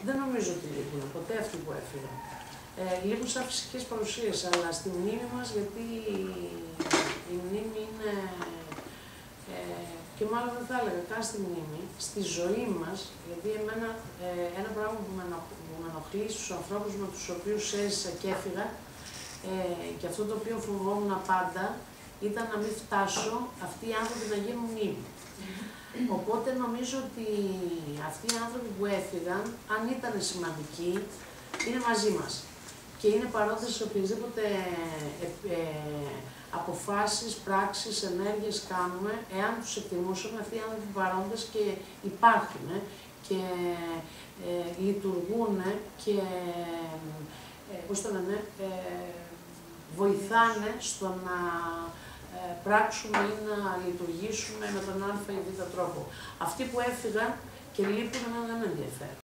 δεν νομίζω ότι λείπουν ποτέ αυτοί που έφυγαν. Λείπουν σαν φυσικές παρουσίες, αλλά στη μνήμη μας, γιατί η μνήμη είναι, και μάλλον δεν θα έλεγα καν στη μνήμη, στη ζωή μας, γιατί εμένα ένα πράγμα που με ενοχλεί στους ανθρώπους με τους οποίους έζησα και έφυγα, και αυτό το οποίο φοβόμουν πάντα, ήταν να μην φτάσω αυτοί οι άνθρωποι να γίνουν μνήμη. Οπότε νομίζω ότι αυτοί οι άνθρωποι που έφυγαν, αν ήταν σημαντικοί, είναι μαζί μας. Και είναι παρόντες σε οποιασδήποτε αποφάσεις, πράξεις, ενέργειες κάνουμε, εάν τους εκτιμούσαμε, αυτοί οι άνθρωποι παρόντες και υπάρχουν και λειτουργούν και πώς το λένε, βοηθάνε στο να πράξουμε ή να λειτουργήσουμε με τον α ή β τρόπο. Αυτοί που έφυγαν και λείπουν, εμένα δεν με ενδιαφέρουν.